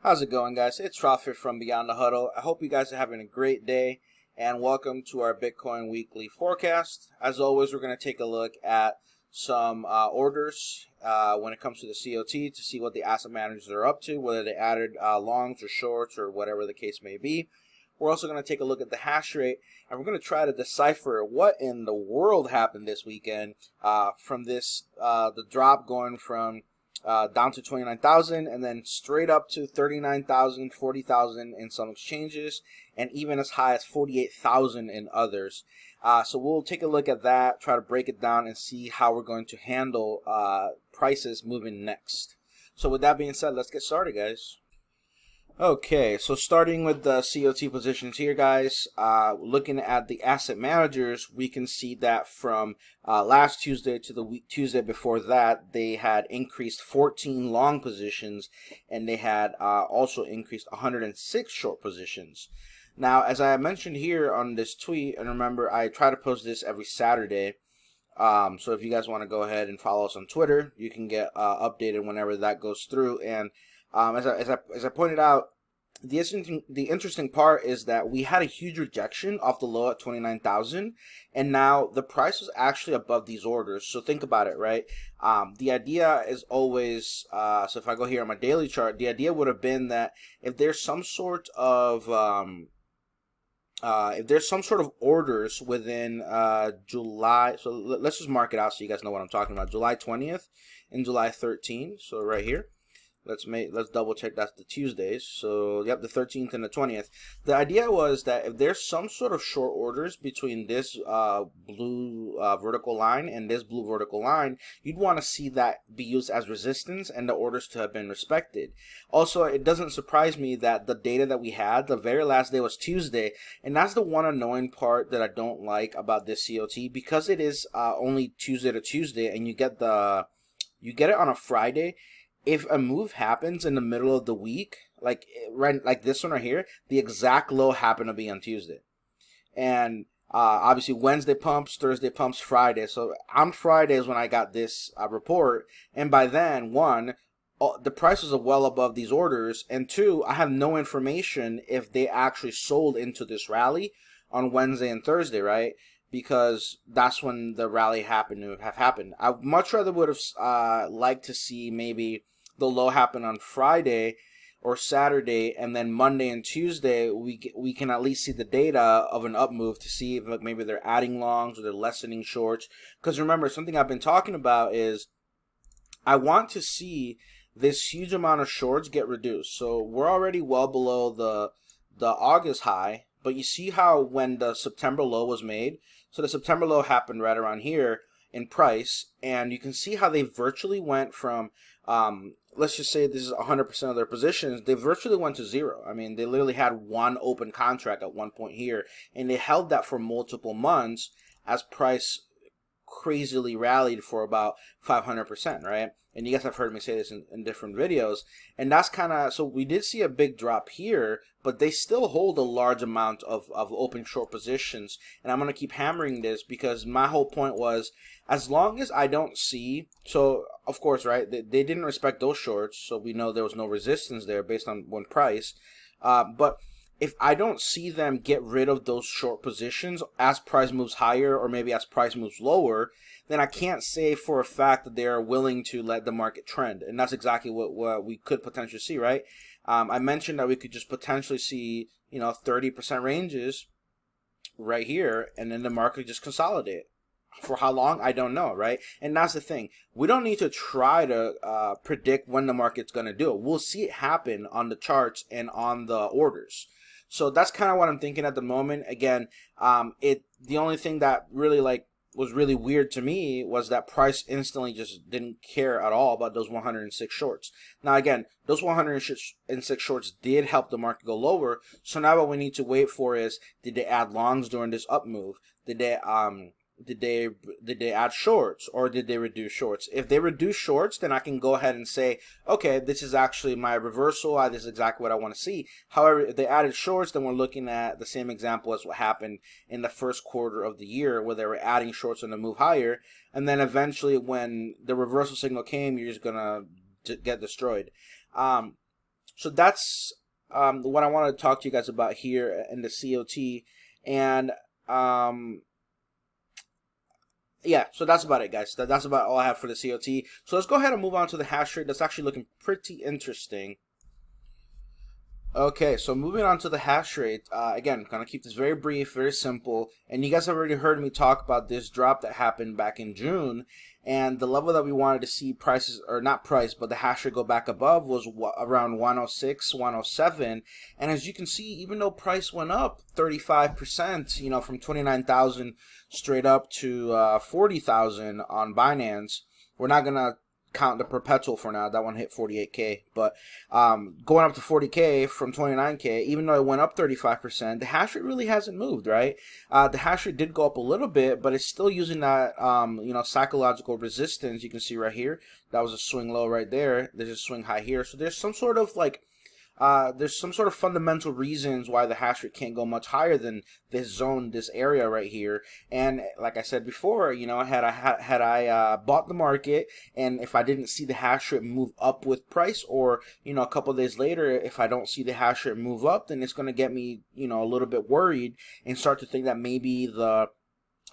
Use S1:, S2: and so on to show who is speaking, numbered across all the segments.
S1: How's it going, guys? It's Ralph from Beyond the Huddle. I hope you guys are having a great day, and welcome to our Bitcoin weekly forecast. As always, we're going to take a look at some orders when it comes to the COT to see what the asset managers are up to, whether they added longs or shorts or whatever the case may be. We're also going to take a look at the hash rate, and we're going to try to decipher what in the world happened this weekend from the drop going from down to 29,000 and then straight up to 39,000, 40,000 in some exchanges, and even as high as 48,000 in others. So we'll take a look at that, try to break it down, and see how we're going to handle prices moving next. So with that being said, let's get started, guys. Okay, so starting with the COT positions here, guys, looking at the asset managers, we can see that from last Tuesday to the Tuesday before that, they had increased 14 long positions, and they had also increased 106 short positions. Now, as I mentioned here on this tweet, and remember, I try to post this every Saturday, so if you guys want to go ahead and follow us on Twitter, you can get updated whenever that goes through. And as I pointed out, the interesting part is that we had a huge rejection off the low at 29,000, and now the price was actually above these orders. So think about it, right? The idea is always, so if I go here on my daily chart, the idea would have been that if there's some sort of orders within July, so let's just mark it out so you guys know what I'm talking about. July 20th and July 13th. So right here. Let's double check that's the Tuesdays. So yep, the 13th and the 20th. The idea was that if there's some sort of short orders between this blue vertical line and this blue vertical line, you'd want to see that be used as resistance and the orders to have been respected. Also, it doesn't surprise me that the data that we had, the very last day was Tuesday, and that's the one annoying part that I don't like about this COT, because it is only Tuesday to Tuesday, and you get it on a Friday. If a move happens in the middle of the week, like this one right here, the exact low happened to be on Tuesday. And obviously Wednesday pumps, Thursday pumps, Friday. So on Friday is when I got this report. And by then, one, the prices are well above these orders. And two, I have no information if they actually sold into this rally on Wednesday and Thursday, right? Because that's when the rally happened to have happened. I much rather would have liked to see maybe the low happen on Friday or Saturday, and then Monday and Tuesday we can at least see the data of an up move to see if maybe they're adding longs or they're lessening shorts. Because remember, something I've been talking about is I want to see this huge amount of shorts get reduced. So we're already well below the August high, but you see how when the September low was made, so the September low happened right around here in price, and you can see how they virtually went from, let's just say this is 100% of their positions, they virtually went to zero. I mean, they literally had one open contract at one point here, and they held that for multiple months as price crazily rallied for about 500%, right? And you guys have heard me say this in different videos. And that's kind of, so we did see a big drop here, but they still hold a large amount of open short positions. And I'm going to keep hammering this because my whole point was, as long as I don't see, so of course, right, they didn't respect those shorts, so we know there was no resistance there based on one price. But if I don't see them get rid of those short positions as price moves higher or maybe as price moves lower, then I can't say for a fact that they are willing to let the market trend. And that's exactly what we could potentially see, right? I mentioned that we could just potentially see, 30% ranges right here, and then the market just consolidate. For how long, I don't know, right? And that's the thing. We don't need to try to predict when the market's going to do it. We'll see it happen on the charts and on the orders. So that's kind of what I'm thinking at the moment. Again, the only thing that really was really weird to me was that price instantly just didn't care at all about those 106 shorts. Now again, those 106 shorts did help the market go lower. So now what we need to wait for is, did they add longs during this up move? Did they add shorts, or did they reduce shorts? If they reduce shorts, then I can go ahead and say, okay, this is actually my reversal. This is exactly what I want to see. However, if they added shorts, then we're looking at the same example as what happened in the first quarter of the year, where they were adding shorts on the move higher, and then eventually when the reversal signal came, you're just gonna get destroyed. So that's what I want to talk to you guys about here in the COT. And yeah, so that's about it, guys. That's about all I have for the COT. So let's go ahead and move on to the hash rate. That's actually looking pretty interesting. Okay, so moving on to the hash rate, again, gonna keep this very brief, very simple, and you guys have already heard me talk about this drop that happened back in June, and the level that we wanted to see prices, or not price, but the hash rate go back above was around 106, 107, and as you can see, even though price went up 35%, you know, from 29,000 straight up to 40,000 on Binance, we're not gonna count the perpetual for now. That one hit 48K, but going up to 40K from 29K, even though it went up 35%, the hash rate really hasn't moved, right? The hash rate did go up a little bit, but it's still using that you know, psychological resistance. You can see right here, that was a swing low right there. There's a swing high here, so there's some sort of like there's some sort of fundamental reasons why the hash rate can't go much higher than this zone, this area right here. And like I said before, you know, had I bought the market, and if I didn't see the hash rate move up with price, or you know, a couple of days later, if I don't see the hash rate move up, then it's going to get me, you know, a little bit worried and start to think that maybe the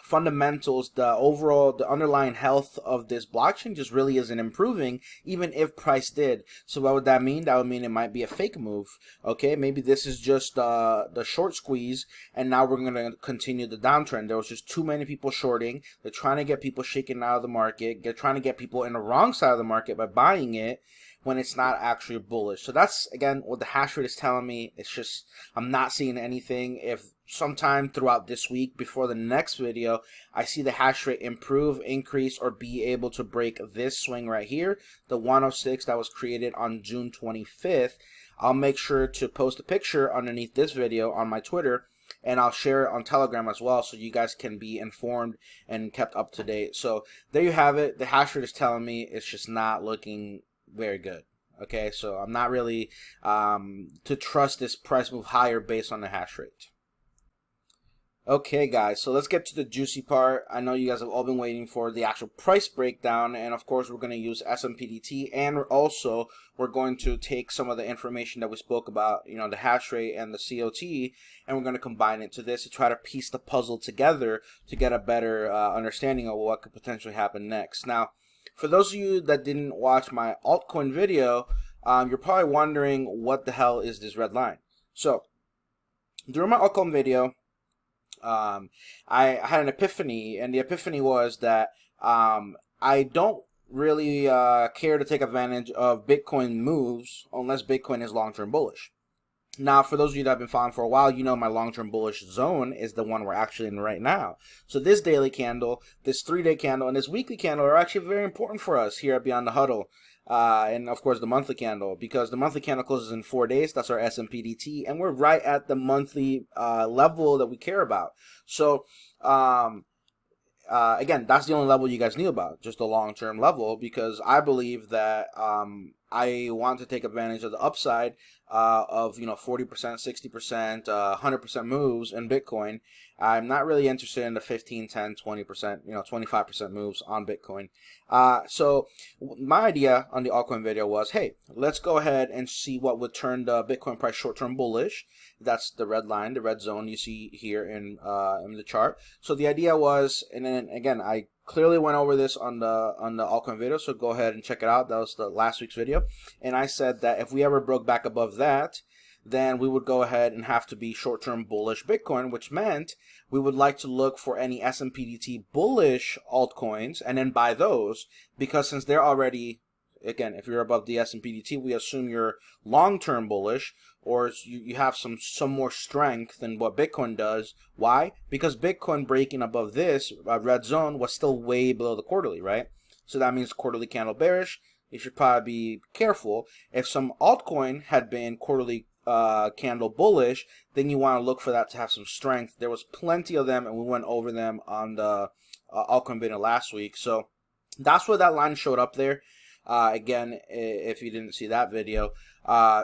S1: fundamentals, the overall, the underlying health of this blockchain just really isn't improving, even if price did. So what would that mean? That would mean it might be a fake move. Okay, maybe this is just the short squeeze, and now we're going to continue the downtrend. There was just too many people shorting. They're trying to get people shaken out of the market. They're trying to get people in the wrong side of the market by buying it when it's not actually bullish. So that's, again, what the hash rate is telling me. It's just, I'm not seeing anything. If sometime throughout this week, before the next video, I see the hash rate improve, increase, or be able to break this swing right here, the 106 that was created on June 25th, I'll make sure to post a picture underneath this video on my Twitter, and I'll share it on Telegram as well, so you guys can be informed and kept up to date. So there you have it. The hash rate is telling me it's just not looking very good. Okay, so I'm not really to trust this price move higher based on the hash rate. Okay, guys, so let's get to the juicy part. I know you guys have all been waiting for the actual price breakdown, and of course we're going to use SMPDT, and also we're going to take some of the information that we spoke about, you know, the hash rate and the COT, and we're going to combine it to this to try to piece the puzzle together to get a better understanding of what could potentially happen next. Now, for those of you that didn't watch my altcoin video, you're probably wondering what the hell is this red line. So during my altcoin video, I had an epiphany, and the epiphany was that I don't really care to take advantage of Bitcoin moves unless Bitcoin is long-term bullish. Now, for those of you that have been following for a while, you know my long-term bullish zone is the one we're actually in right now. So this daily candle, this 3-day candle, and this weekly candle are actually very important for us here at Beyond the Hodl. And of course the monthly candle, because the monthly candle closes in 4 days. That's our SMPDT, and we're right at the monthly level that we care about. So again, that's the only level you guys knew about, just the long-term level, because I believe that I want to take advantage of the upside of, you know, 40%, 60%, 100% moves in Bitcoin. I'm not really interested in the 15, 10, 20%, you know, 25% moves on Bitcoin. So my idea on the altcoin video was, hey, let's go ahead and see what would turn the Bitcoin price short-term bullish. That's the red line, the red zone you see here in the chart. So the idea was, and then again, I clearly went over this on the altcoin video, so go ahead and check it out. That was the last week's video, and I said that if we ever broke back above that, then we would go ahead and have to be short-term bullish Bitcoin, which meant we would like to look for any SMPDT bullish altcoins and then buy those, because since they're already, again, if you're above the SMPDT, we assume you're long-term bullish, or you have some more strength than what Bitcoin does. Why? Because Bitcoin breaking above this red zone was still way below the quarterly, right? So that means quarterly candle bearish. You should probably be careful. If some altcoin had been quarterly candle bullish, then you want to look for that to have some strength. There was plenty of them, and we went over them on the altcoin video last week. So that's where that line showed up there. Again, if you didn't see that video.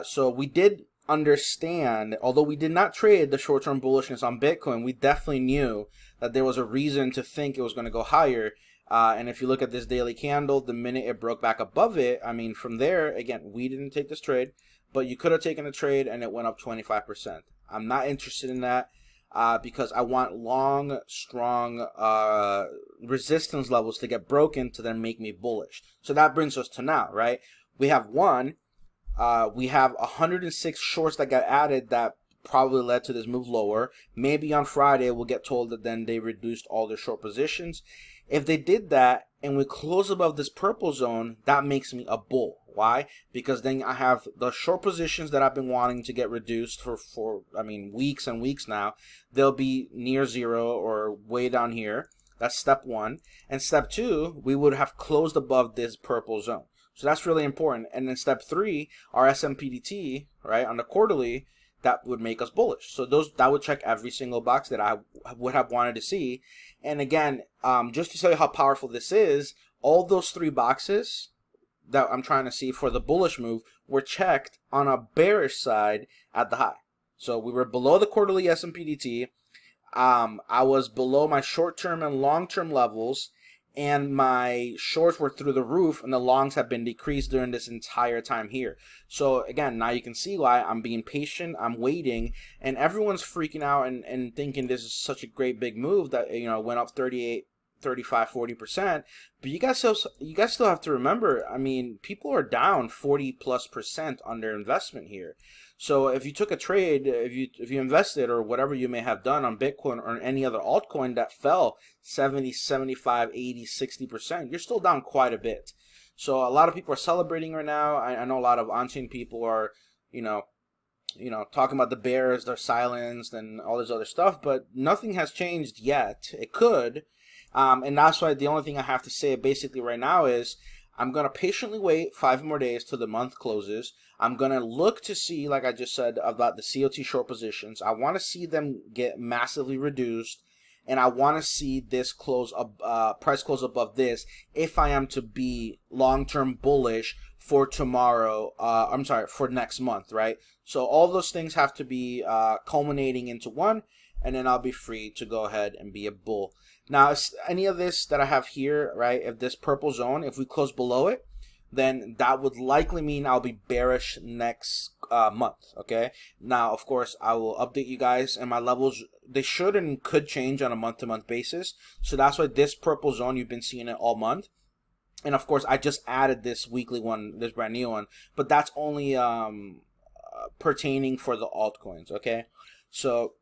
S1: So we did understand, although we did not trade the short-term bullishness on Bitcoin, we definitely knew that there was a reason to think it was going to go higher. And if you look at this daily candle, the minute it broke back above it, I mean, from there, again, we didn't take this trade, but you could have taken a trade and it went up 25%. I'm not interested in that because I want long, strong resistance levels to get broken to then make me bullish. So that brings us to now, right? We have we have 106 shorts that got added that probably led to this move lower. Maybe on Friday we'll get told that then they reduced all their short positions. If they did that and we close above this purple zone, that makes me a bull. Why? Because then I have the short positions that I've been wanting to get reduced for weeks and weeks now. They'll be near zero or way down here. That's step one. And step two, we would have closed above this purple zone. So that's really important. And then step three, our SMPDT, right, on the quarterly, that would make us bullish. So that would check every single box that I would have wanted to see. And again, just to show you how powerful this is, all those three boxes that I'm trying to see for the bullish move were checked on a bearish side at the high. So we were below the quarterly SMPDT. I was below my short-term and long-term levels, and my shorts were through the roof, and the longs have been decreased during this entire time here. So again, now you can see why I'm being patient, I'm waiting, and everyone's freaking out and thinking this is such a great big move that, you know, went up 38, 35, 40%. But you guys still have to remember, I mean, people are down 40+% on their investment here. So if you took a trade, if you invested or whatever you may have done on Bitcoin or any other altcoin that fell 70, 75, 80, 60%, you're still down quite a bit. So a lot of people are celebrating right now. I know a lot of on-chain people are, you know, talking about the bears, they're silenced and all this other stuff, but nothing has changed yet. It could. And that's why the only thing I have to say basically right now is I'm going to patiently wait 5 more days till the month closes. I'm going to look to see, like I just said, about the COT short positions. I want to see them get massively reduced, and I want to see this price close above this if I am to be long-term bullish for tomorrow, for next month, right? So all those things have to be culminating into one, and then I'll be free to go ahead and be a bull. Now, any of this that I have here, right, if this purple zone, if we close below it, then that would likely mean I'll be bearish next month, okay? Now, of course, I will update you guys, and my levels, they should and could change on a month-to-month basis. So that's why this purple zone, you've been seeing it all month. And, of course, I just added this weekly one, this brand new one, but that's only pertaining for the altcoins, okay? So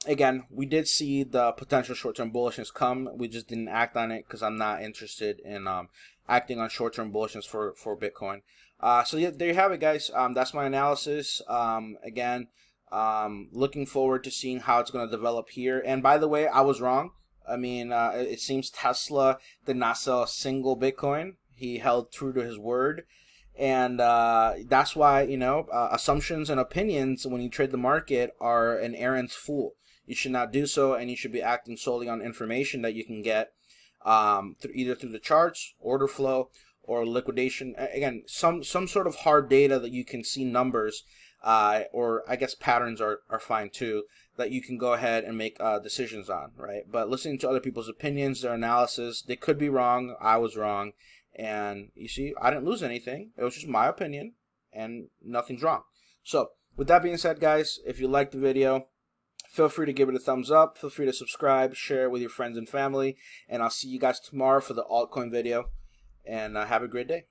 S1: again, we did see the potential short-term bullishness come. We just didn't act on it because I'm not interested in acting on short-term bullishness for Bitcoin. So yeah, there you have it, guys. That's my analysis. Again, looking forward to seeing how it's going to develop here. And by the way, I was wrong. I mean, it seems Tesla did not sell a single Bitcoin. He held true to his word. And that's why, you know, assumptions and opinions when you trade the market are an errant fool. You should not do so, and you should be acting solely on information that you can get either through the charts, order flow, or liquidation. Again, some sort of hard data that you can see numbers, or I guess patterns are fine too, that you can go ahead and make decisions on, right? But listening to other people's opinions, their analysis, they could be wrong. I was wrong. And you see, I didn't lose anything. It was just my opinion, and nothing's wrong. So with that being said, guys, if you liked the video, feel free to give it a thumbs up. Feel free to subscribe, share it with your friends and family. And I'll see you guys tomorrow for the altcoin video. And have a great day.